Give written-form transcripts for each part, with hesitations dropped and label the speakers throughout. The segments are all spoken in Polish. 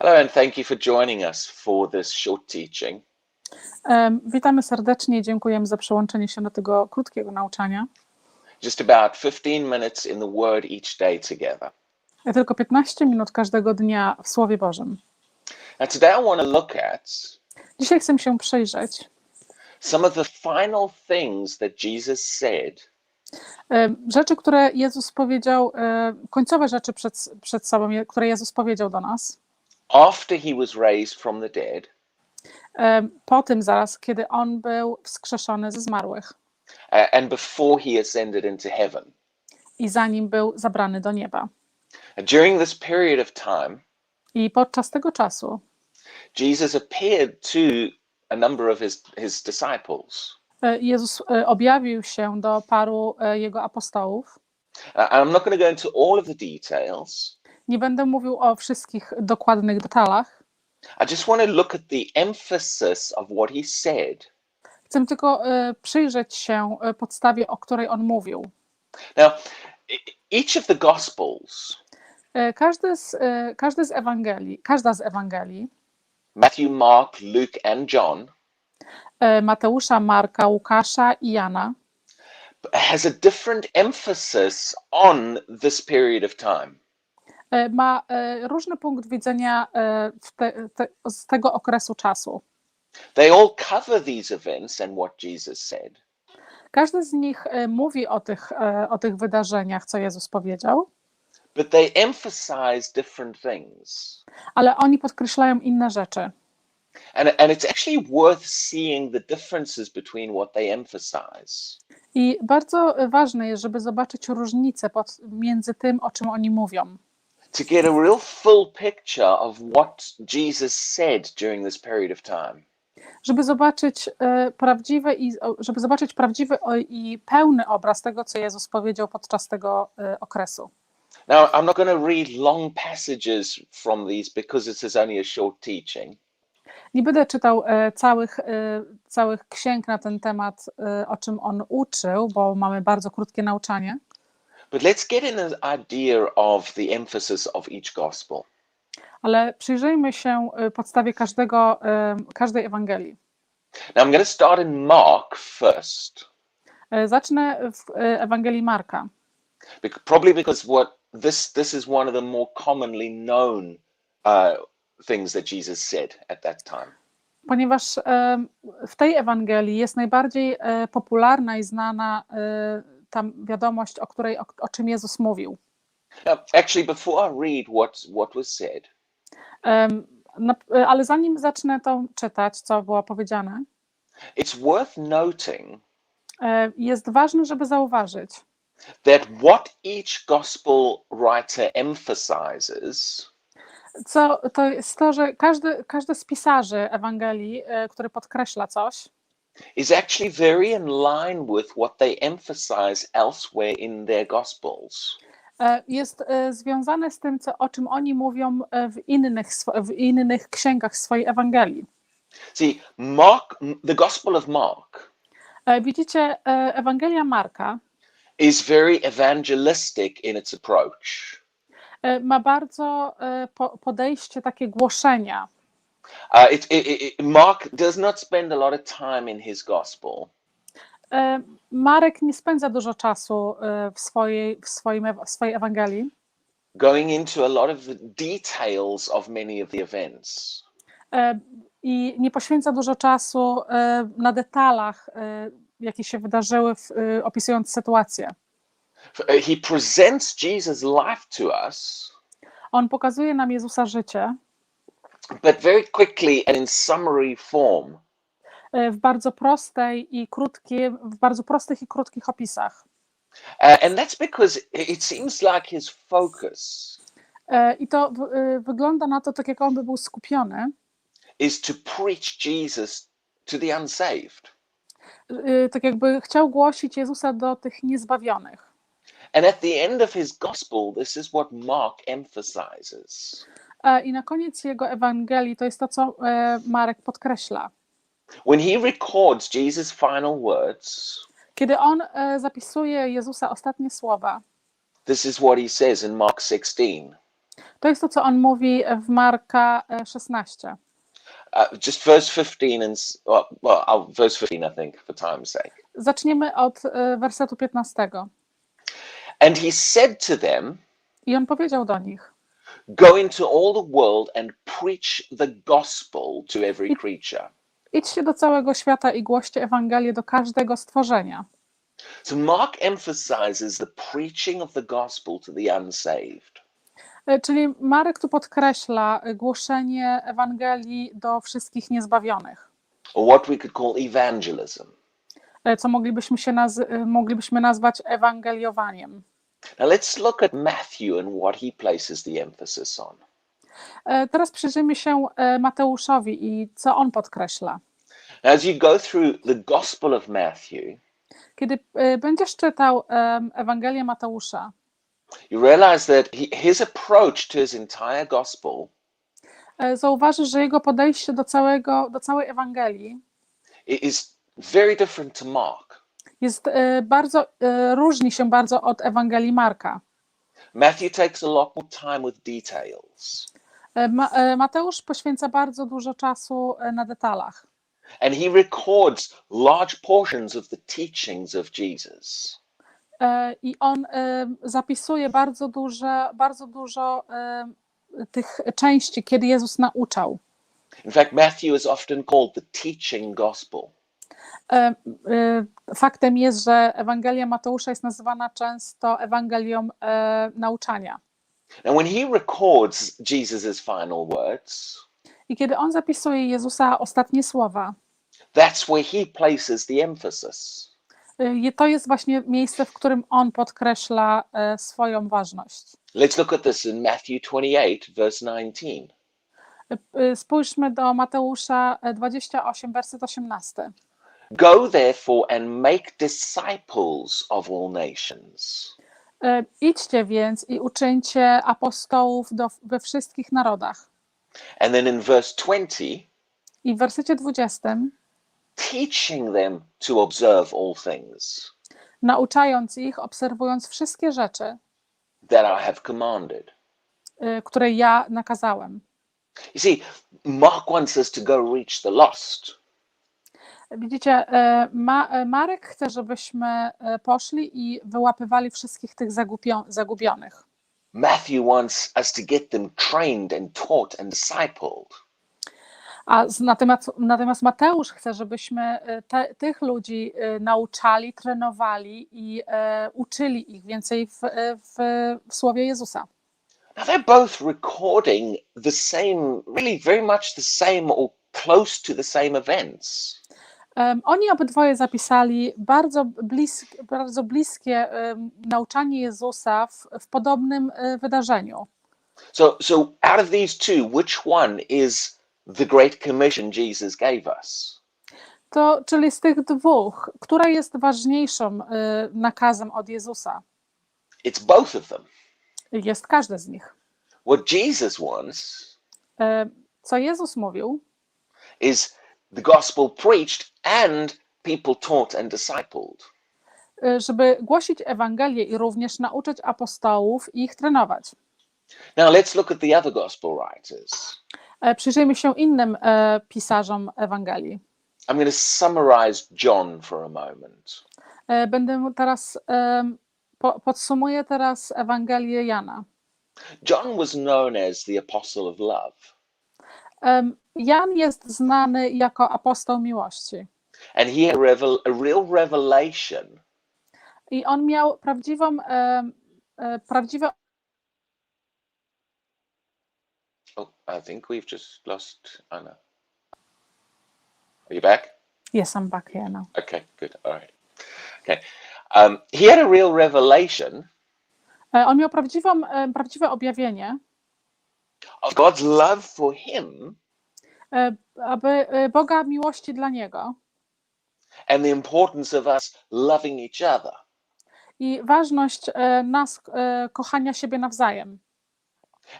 Speaker 1: Hello, and thank you for joining us for this short teaching.
Speaker 2: Witamy serdecznie i dziękujemy za przyłączenie się do tego krótkiego nauczania.
Speaker 1: Just about 15 minutes in the Word each day together.
Speaker 2: Tylko 15 minut każdego dnia w Słowie Bożym.
Speaker 1: Now, today I want to look at
Speaker 2: Dzisiaj chcę się przyjrzeć
Speaker 1: some of the final things that Jesus said
Speaker 2: rzeczy, które Jezus powiedział, końcowe rzeczy przed sobą, które Jezus powiedział do nas.
Speaker 1: after he was raised from the dead
Speaker 2: Po tym zaraz, kiedy On był wskrzeszony ze zmarłych
Speaker 1: and before he ascended into heaven.
Speaker 2: i zanim był zabrany do nieba.
Speaker 1: During this period of time,
Speaker 2: I podczas tego czasu
Speaker 1: Jesus appeared to a number of his disciples.
Speaker 2: Jezus objawił się do paru Jego apostołów.
Speaker 1: I'm not going to go into all of the details.
Speaker 2: Nie będę mówił o wszystkich dokładnych detalach.
Speaker 1: I just want to look at the emphasis of what he said.
Speaker 2: Chcę tylko przyjrzeć się podstawie, o której on mówił.
Speaker 1: Now, each of the Gospels,
Speaker 2: Każda z Ewangelii,
Speaker 1: Matthew, Mark, Luke, and John,
Speaker 2: Mateusza, Marka, Łukasza i Jana,
Speaker 1: has a different emphasis on this period of time.
Speaker 2: ma różny punkt widzenia z tego okresu czasu.
Speaker 1: They all cover these events and what Jesus said.
Speaker 2: Każdy z nich mówi o tych wydarzeniach, co Jezus powiedział,
Speaker 1: But they emphasize different things.
Speaker 2: ale oni podkreślają inne rzeczy.
Speaker 1: And it's actually worth seeing the differences between what they emphasize.
Speaker 2: I bardzo ważne jest, żeby zobaczyć różnicę między tym, o czym oni mówią.
Speaker 1: To get a real full picture of what Jesus said during this period of time.
Speaker 2: Żeby zobaczyć prawdziwy i pełny obraz tego, co Jezus powiedział podczas tego okresu.
Speaker 1: Now, I'm not going to read long passages from these because this is only a short teaching.
Speaker 2: Nie będę czytał całych księg na ten temat, o czym on uczył, bo mamy bardzo krótkie nauczanie.
Speaker 1: But let's get in an idea of the emphasis of each gospel.
Speaker 2: Ale przyjrzyjmy się podstawie każdej Ewangelii.
Speaker 1: Now, I'm going to start in Mark first.
Speaker 2: Zacznę w Ewangelii Marka.
Speaker 1: Probably because this is one of the more commonly known things that Jesus said at that time.
Speaker 2: Ponieważ w tej Ewangelii jest najbardziej popularna i znana ta wiadomość, o czym Jezus mówił.
Speaker 1: Now, actually, before I read what was said,
Speaker 2: ale zanim zacznę to czytać, co było powiedziane,
Speaker 1: it's worth noting
Speaker 2: jest ważne, żeby zauważyć,
Speaker 1: that what each gospel writer emphasizes
Speaker 2: to jest to, że każdy z pisarzy Ewangelii, który podkreśla coś,
Speaker 1: is actually very in line with what they emphasize elsewhere in their gospels.
Speaker 2: jest związane z tym, o czym oni mówią w innych księgach swojej Ewangelii.
Speaker 1: See, the Gospel of Mark
Speaker 2: Widzicie, Ewangelia Marka
Speaker 1: is very evangelistic in its approach.
Speaker 2: ma bardzo podejście takie głoszenia.
Speaker 1: Mark does not spend a lot of time in his gospel
Speaker 2: Marek nie spędza dużo czasu w swojej Ewangelii
Speaker 1: going into a lot of the details of many of the events.
Speaker 2: I nie poświęca dużo czasu na detalach, jakie się wydarzyły, opisując sytuację.
Speaker 1: He presents Jesus' life to us,
Speaker 2: On pokazuje nam Jezusa życie,
Speaker 1: but very quickly and in summary form.
Speaker 2: w bardzo prostych i krótkich opisach.
Speaker 1: And that's because it seems like his focus
Speaker 2: I to wygląda na to, tak jak on by był skupiony,
Speaker 1: is to preach Jesus to the unsaved.
Speaker 2: tak jakby chciał głosić Jezusa do tych niezbawionych.
Speaker 1: And at the end of his gospel, this is what Mark emphasizes.
Speaker 2: I na koniec jego Ewangelii to jest to, co Marek podkreśla.
Speaker 1: When he records Jesus' final words,
Speaker 2: Kiedy on zapisuje Jezusa ostatnie słowa,
Speaker 1: this is what he says in Mark 16.
Speaker 2: To jest to, co on mówi w Marka 16.
Speaker 1: Just verse 15 verse 15, I think, for time's sake.
Speaker 2: Zaczniemy od wersetu 15.
Speaker 1: And he said to them,
Speaker 2: I on powiedział do nich:
Speaker 1: go into all the world and preach the gospel to every creature.
Speaker 2: idźcie do całego świata i głoście Ewangelię do każdego stworzenia.
Speaker 1: So Mark emphasizes the preaching of the gospel to the unsaved.
Speaker 2: Czyli Marek tu podkreśla głoszenie Ewangelii do wszystkich niezbawionych.
Speaker 1: Or what we could call evangelism.
Speaker 2: Co moglibyśmy nazwać ewangeliowaniem.
Speaker 1: Now let's look at Matthew and what he places the emphasis on.
Speaker 2: Teraz przyjrzyjmy się Mateuszowi i co on podkreśla.
Speaker 1: Now, as you go through the Gospel of Matthew,
Speaker 2: Kiedy będziesz czytał Ewangelię Mateusza,
Speaker 1: you realize that his approach to his entire gospel
Speaker 2: zauważysz, że jego podejście do całej Ewangelii
Speaker 1: is very different to Mark.
Speaker 2: różni się bardzo od Ewangelii Marka.
Speaker 1: Matthew takes a lot more time with details.
Speaker 2: Mateusz poświęca bardzo dużo czasu na detalach.
Speaker 1: And he records large portions of the teachings of Jesus.
Speaker 2: I on zapisuje bardzo dużo tych części, kiedy Jezus nauczał.
Speaker 1: In fact, Matthew is often called the teaching gospel.
Speaker 2: Faktem jest, że Ewangelia Mateusza jest nazywana często Ewangelią nauczania.
Speaker 1: And when he records Jesus' final words,
Speaker 2: I kiedy on zapisuje Jezusa ostatnie słowa,
Speaker 1: that's where he places the emphasis.
Speaker 2: to jest właśnie miejsce, w którym on podkreśla swoją ważność.
Speaker 1: Let's look at this in Matthew 28, verse 19.
Speaker 2: Spójrzmy do Mateusza 28, werset 18.
Speaker 1: Go therefore and make disciples of all nations.
Speaker 2: Idźcie więc i uczyńcie apostołów we wszystkich narodach.
Speaker 1: And then in verse 20,
Speaker 2: I w wersecie 20,
Speaker 1: teaching them to observe all things
Speaker 2: nauczając ich, obserwując wszystkie rzeczy,
Speaker 1: that I have commanded.
Speaker 2: które ja nakazałem.
Speaker 1: You see, Mark wants us to go reach the lost.
Speaker 2: Widzicie, Marek chce, żebyśmy poszli i wyłapywali wszystkich tych zagubionych.
Speaker 1: Matthew wants us to get them trained and taught and discipled.
Speaker 2: Natomiast Mateusz chce, żebyśmy tych ludzi nauczali, trenowali i uczyli ich więcej w słowie Jezusa.
Speaker 1: Now they're both recording the same, really very much the same or close to the same events.
Speaker 2: Oni obydwoje zapisali bardzo bliskie nauczanie Jezusa w podobnym wydarzeniu.
Speaker 1: So out of these two, which one is the Great Commission Jesus gave us?
Speaker 2: Czyli z tych dwóch, która jest ważniejszym nakazem od Jezusa?
Speaker 1: It's both of them.
Speaker 2: Jest każdy z nich.
Speaker 1: What Jesus wants
Speaker 2: Co Jezus mówił,
Speaker 1: is the gospel preached and people taught and discipled.
Speaker 2: żeby głosić Ewangelię i również nauczyć apostołów i ich trenować.
Speaker 1: Now let's look at the other gospel writers.
Speaker 2: Przyjrzyjmy się innym pisarzom Ewangelii.
Speaker 1: I'm going to summarize John for a moment.
Speaker 2: Podsumuję teraz Ewangelię Jana.
Speaker 1: John was known as the apostle of love.
Speaker 2: Jan jest znany jako apostoł miłości.
Speaker 1: And he had a real revelation.
Speaker 2: I on miał prawdziwe.
Speaker 1: Oh, I think we've just lost Anna. Are you back?
Speaker 2: Yes, I'm back here now.
Speaker 1: Okay, good. All right. Okay. He had a real revelation.
Speaker 2: On miał prawdziwe objawienie.
Speaker 1: Of God's love for him.
Speaker 2: Boga miłości dla niego.
Speaker 1: And the importance of us loving each other.
Speaker 2: I ważność nas kochania siebie nawzajem.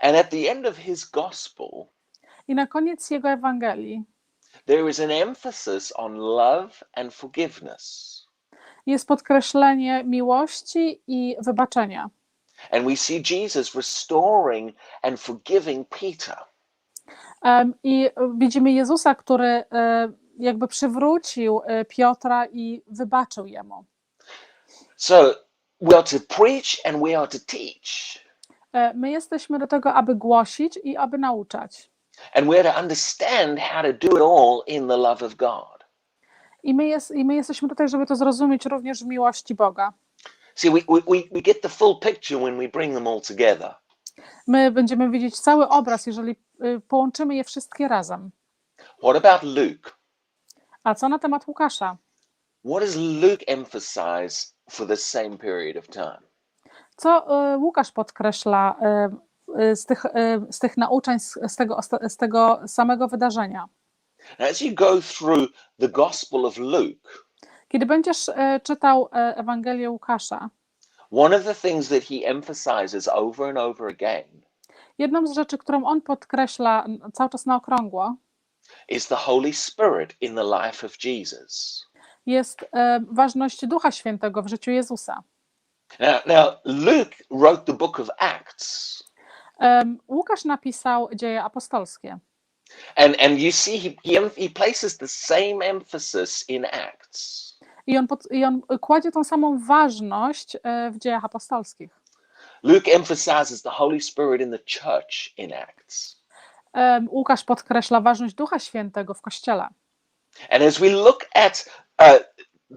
Speaker 1: And at the end of his gospel,
Speaker 2: I na koniec jego Ewangelii
Speaker 1: there is an emphasis on love and forgiveness.
Speaker 2: jest podkreślenie miłości i wybaczenia.
Speaker 1: And we see Jesus restoring and forgiving Peter.
Speaker 2: I widzimy Jezusa, który jakby przywrócił Piotra i wybaczył jemu.
Speaker 1: So we are to preach and we are to teach.
Speaker 2: My jesteśmy do tego, aby głosić i aby nauczać.
Speaker 1: And we're to understand how to do it all in the love of God.
Speaker 2: I my jesteśmy tutaj, żeby to zrozumieć również w miłości Boga.
Speaker 1: See, we get the full picture when we bring them all together.
Speaker 2: My będziemy widzieć cały obraz, jeżeli połączymy je wszystkie razem.
Speaker 1: What about Luke?
Speaker 2: A co na temat Łukasza?
Speaker 1: What does Luke emphasize for the same period of time?
Speaker 2: Co Łukasz podkreśla z tych nauczeń, z tego samego wydarzenia?
Speaker 1: Now, as you go through the Gospel of Luke,
Speaker 2: Kiedy będziesz czytał Ewangelię Łukasza,
Speaker 1: one of the things that he emphasizes over and over again
Speaker 2: jedną z rzeczy, którą on podkreśla cały czas na okrągło,
Speaker 1: is the Holy Spirit in the life of Jesus.
Speaker 2: jest ważność Ducha Świętego w życiu Jezusa.
Speaker 1: Now Luke wrote the book of Acts.
Speaker 2: Łukasz napisał Dzieje apostolskie.
Speaker 1: And you see he places the same emphasis in Acts.
Speaker 2: I on kładzie tą samą ważność w Dziejach apostolskich.
Speaker 1: Luke emphasizes the Holy Spirit in the church in Acts.
Speaker 2: Łukasz podkreśla ważność Ducha Świętego w Kościele.
Speaker 1: And as we look at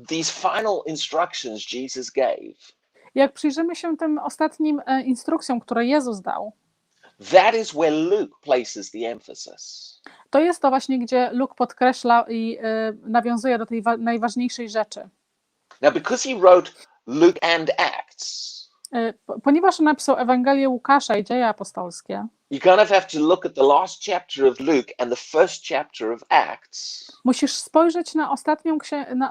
Speaker 1: these final instructions Jesus gave,
Speaker 2: Jak przyjrzymy się tym ostatnim instrukcjom, które Jezus dał,
Speaker 1: that is where Luke places the emphasis.
Speaker 2: to jest to właśnie, gdzie Luke podkreśla i nawiązuje do tej najważniejszej rzeczy.
Speaker 1: Now, because he wrote Luke and Acts,
Speaker 2: Ponieważ on napisał Ewangelię Łukasza i Dzieje apostolskie,
Speaker 1: you kind of have to look at the last chapter of Luke and the first chapter of Acts.
Speaker 2: musisz spojrzeć na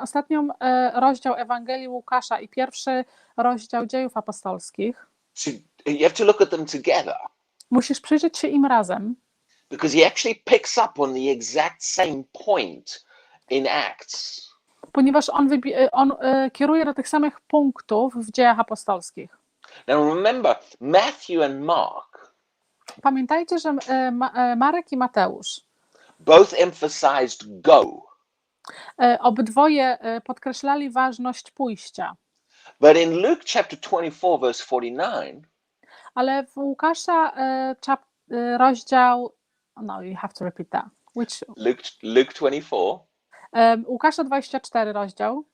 Speaker 2: ostatnią rozdział Ewangelii Łukasza i pierwszy rozdział Dziejów apostolskich.
Speaker 1: So you have to look at them together
Speaker 2: Musisz przyjrzeć się im razem,
Speaker 1: because he actually picks up on the exact same point in Acts.
Speaker 2: ponieważ on kieruje do tych samych punktów w Dziejach apostolskich.
Speaker 1: Now remember, Matthew and Mark
Speaker 2: Pamiętajcie, że Marek i Mateusz
Speaker 1: both emphasized go,
Speaker 2: obydwoje podkreślali ważność pójścia.
Speaker 1: but in Luke chapter 24 verse 49,
Speaker 2: Ale w Łukasza rozdział, no you have to repeat that.
Speaker 1: Luke 24
Speaker 2: Łukasza 24 rozdział,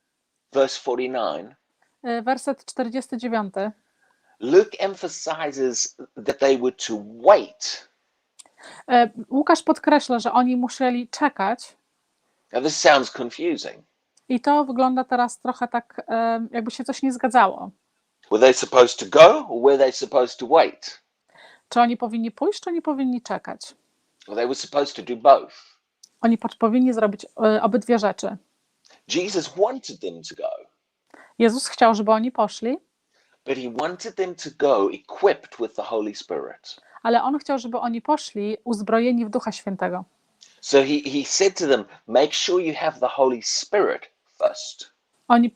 Speaker 1: verse 49,
Speaker 2: werset 49.
Speaker 1: Luke emphasizes that they were to wait.
Speaker 2: Łukasz podkreśla, że oni musieli czekać.
Speaker 1: Now this sounds confusing.
Speaker 2: I to wygląda teraz trochę tak, jakby się coś nie zgadzało.
Speaker 1: Were they supposed to go or were they supposed to wait?
Speaker 2: Czy oni powinni pójść, czy oni powinni czekać?
Speaker 1: Well, they were supposed to do both.
Speaker 2: Oni powinni zrobić obydwie rzeczy.
Speaker 1: Jesus wanted them to go,
Speaker 2: Jezus chciał, żeby oni poszli,
Speaker 1: but he wanted them to go equipped with the Holy Spirit.
Speaker 2: ale on chciał, żeby oni poszli uzbrojeni w Ducha Świętego.
Speaker 1: So he said to them, make sure you have the Holy Spirit first.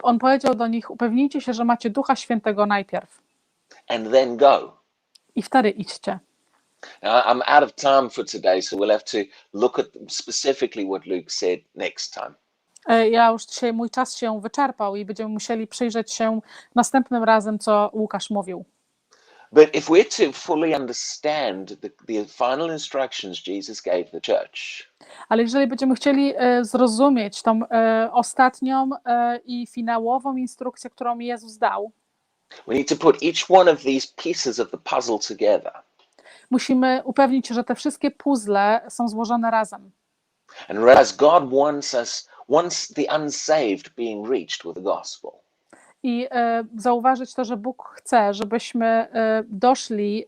Speaker 2: On powiedział do nich, upewnijcie się, że macie Ducha Świętego najpierw
Speaker 1: And then go.
Speaker 2: i wtedy idźcie.
Speaker 1: Now, I'm out of time for today, so we'll have to look at specifically what Luke said next time.
Speaker 2: Ja już dzisiaj mój czas się wyczerpał i będziemy musieli przyjrzeć się następnym razem, co Łukasz mówił.
Speaker 1: But if we're to fully understand the final instructions Jesus gave the church,
Speaker 2: Ale jeżeli będziemy chcieli zrozumieć tą ostatnią i finałową instrukcję, którą Jezus dał,
Speaker 1: we need to put each one of these pieces of the puzzle together.
Speaker 2: musimy upewnić się, że te wszystkie puzzle są złożone razem.
Speaker 1: And realize God wants the unsaved being reached with the gospel.
Speaker 2: I zauważyć to, że Bóg chce, żebyśmy doszli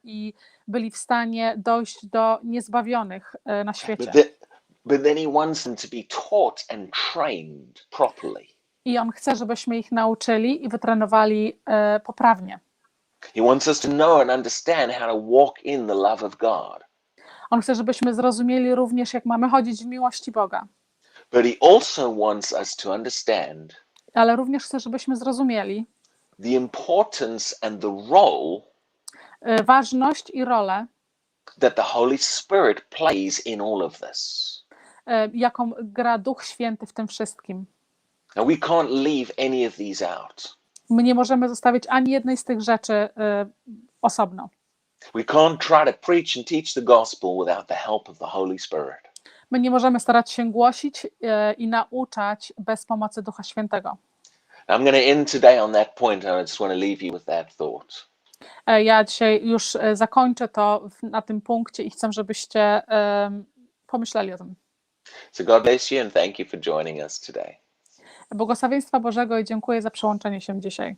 Speaker 2: i byli w stanie dojść do niezbawionych na świecie.
Speaker 1: But then he wants them to be taught and trained properly.
Speaker 2: I on chce, żebyśmy ich nauczyli i wytrenowali poprawnie.
Speaker 1: He wants us to know and understand how to walk in the love of God.
Speaker 2: On chce, żebyśmy zrozumieli również, jak mamy chodzić w miłości Boga.
Speaker 1: But he also wants us to understand
Speaker 2: Ale również chce, żebyśmy zrozumieli,
Speaker 1: the importance and the role
Speaker 2: ważność i rolę,
Speaker 1: that the Holy Spirit plays in all of this.
Speaker 2: jaką gra Duch Święty w tym wszystkim.
Speaker 1: Now we can't leave any of these out.
Speaker 2: My nie możemy zostawić ani jednej z tych rzeczy osobno.
Speaker 1: We can't try to preach and teach the gospel without the help of the Holy Spirit.
Speaker 2: My nie możemy starać się głosić i nauczać bez pomocy Ducha Świętego.
Speaker 1: I'm going to end today on that point, and I just want to leave you with that thought.
Speaker 2: Ja dzisiaj już zakończę to na tym punkcie i chcę, żebyście pomyśleli o tym.
Speaker 1: So God bless you and thank you for joining us today.
Speaker 2: Błogosławieństwa Bożego i dziękuję za przyłączenie się dzisiaj.